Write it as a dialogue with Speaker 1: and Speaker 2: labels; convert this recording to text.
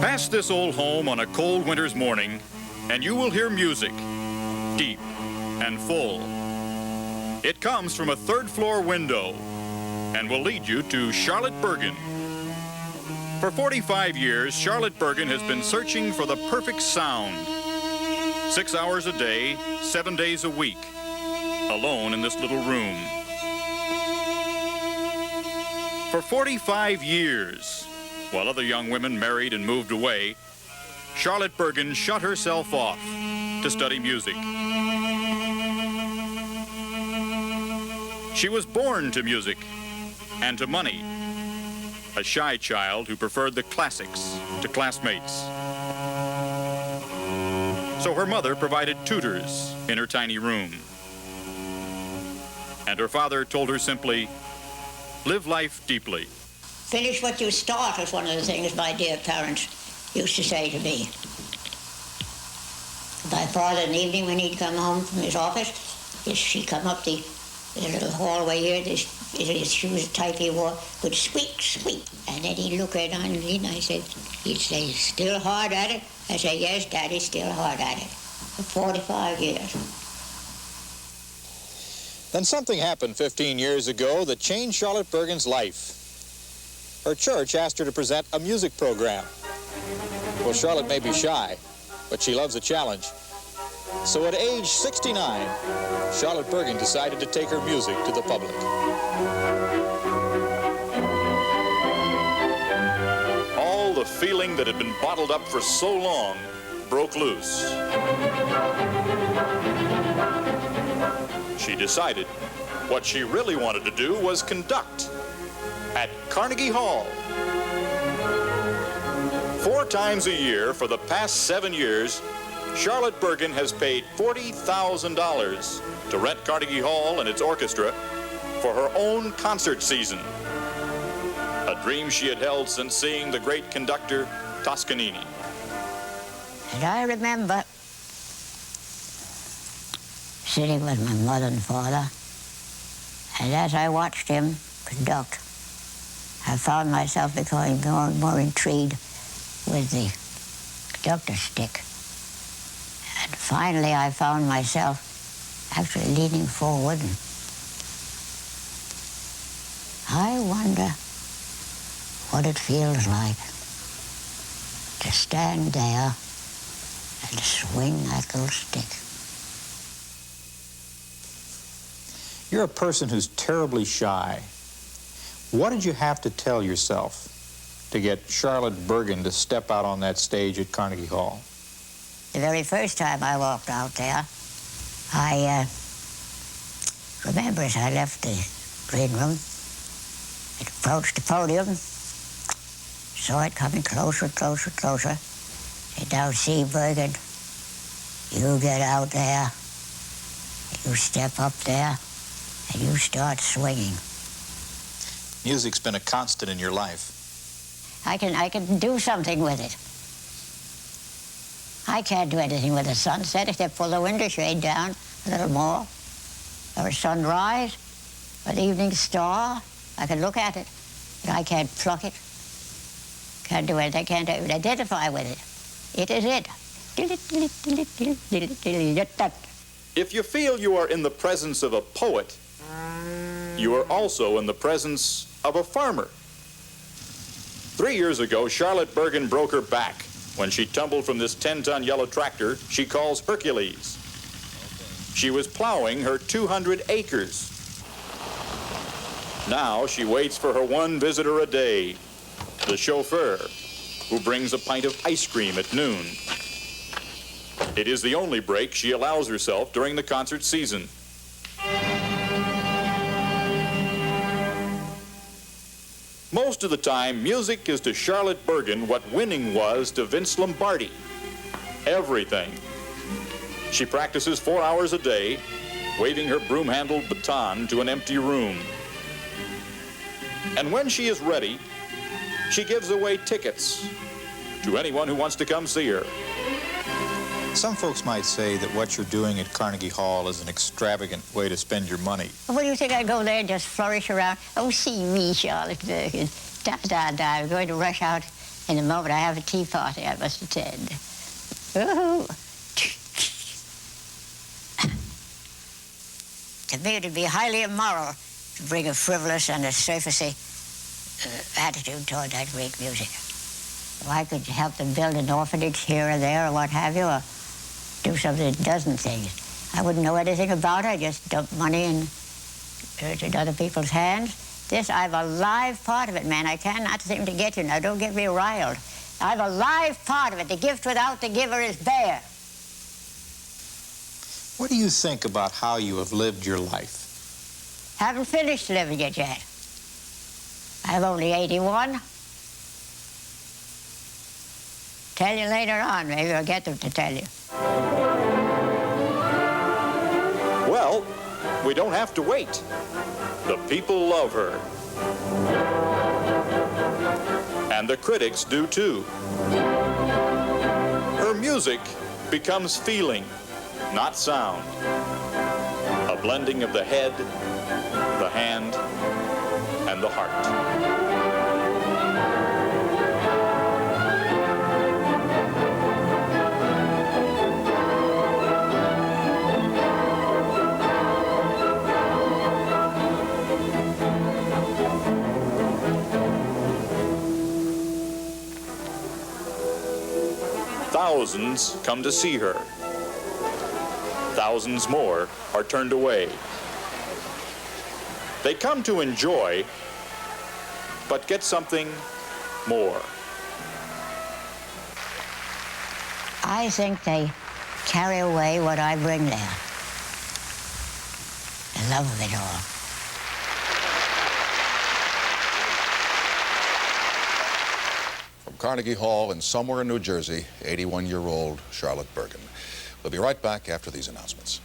Speaker 1: Pass this old home on a cold winter's morning, and you will hear music, deep and full. It comes from a third-floor window and will lead you to Charlotte Bergen. For 45 years, Charlotte Bergen has been searching for the perfect sound. 6 hours a day, 7 days a week, alone in this little room. For 45 years, while other young women married and moved away, Charlotte Bergen shut herself off to study music. She was born to music and to money, a shy child who preferred the classics to classmates. So her mother provided tutors in her tiny room. And her father told her simply, live life deeply.
Speaker 2: Finish what you start was one of the things my dear parents used to say to me. My father, in the evening when he'd come home from his office, she'd come up the little hallway here, his shoes tight he wore, would squeak, squeak. And then he'd look right on me and he'd say, still hard at it? I say, yes, Daddy, still hard at it. For 45 years.
Speaker 3: Then something happened 15 years ago that changed Charlotte Bergen's life. Her church asked her to present a music program. Well, Charlotte may be shy, but she loves a challenge. So at age 69, Charlotte Bergen decided to take her music to the public.
Speaker 1: All the feeling that had been bottled up for so long broke loose. She decided what she really wanted to do was conduct at Carnegie Hall. 4 times a year for the past 7 years, Charlotte Bergen has paid $40,000 to rent Carnegie Hall and its orchestra for her own concert season. A dream she had held since seeing the great conductor Toscanini.
Speaker 2: And I remember sitting with my mother and father, and as I watched him conduct, I found myself becoming more and more intrigued with the conductor's stick. And finally I found myself actually leaning forward. And I wonder what it feels like to stand there and swing that little stick.
Speaker 3: You're a person who's terribly shy. What did you have to tell yourself to get Charlotte Bergen to step out on that stage at Carnegie Hall?
Speaker 2: The very first time I walked out there, I remember as I left the green room, I approached the podium, saw it coming closer, closer, closer. Said, now see, Bergen, you get out there, you step up there, and you start swinging.
Speaker 3: Music's been a constant in your life.
Speaker 2: I can do something with it. I can't do anything with the sunset except pull the window shade down a little more, or a sunrise, or the evening star. I can look at it, but I can't pluck it. Can't do it. I can't even identify with it. It is it.
Speaker 1: If you feel you are in the presence of a poet, you are also in the presence of a farmer. 3 years ago, Charlotte Bergen broke her back when she tumbled from this 10-ton yellow tractor she calls Hercules. She was plowing her 200 acres. Now she waits for her one visitor a day, the chauffeur, who brings a pint of ice cream at noon. It is the only break she allows herself during the concert season. Most of the time, music is to Charlotte Bergen what winning was to Vince Lombardi. Everything. She practices 4 hours a day, waving her broom-handled baton to an empty room. And when she is ready, she gives away tickets to anyone who wants to come see her.
Speaker 3: Some folks might say that what you're doing at Carnegie Hall is an extravagant way to spend your money.
Speaker 2: What do you think I go there and just flourish around? Oh, see me, Charlotte Bergen. Da, da, da. I'm going to rush out In the moment I have a tea party I must attend. Ooh. To me, it would be highly immoral to bring a frivolous and a surfacey attitude toward that great music. If I could help them build an orphanage here or there or what have you, or do something that dozen things. I wouldn't know anything about it. I just dump money in other people's hands. This, I have a live part of it, man. I cannot seem to get you now. Don't get me riled. I have a live part of it. The gift without the giver is bare.
Speaker 3: What do you think about how you have lived your life?
Speaker 2: Haven't finished living it yet. I'm only 81. Tell you later on. Maybe I'll get them to tell you.
Speaker 1: Well, we don't have to wait. The people love her. And the critics do too. Her music becomes feeling, not sound. A blending of the head, the hand, and the heart. Thousands come to see her. Thousands more are turned away. They come to enjoy, but get something more.
Speaker 2: I think they carry away what I bring there. The love of it all.
Speaker 4: From Carnegie Hall in somewhere in New Jersey, 81-year-old Charlotte Bergen. We'll be right back after these announcements.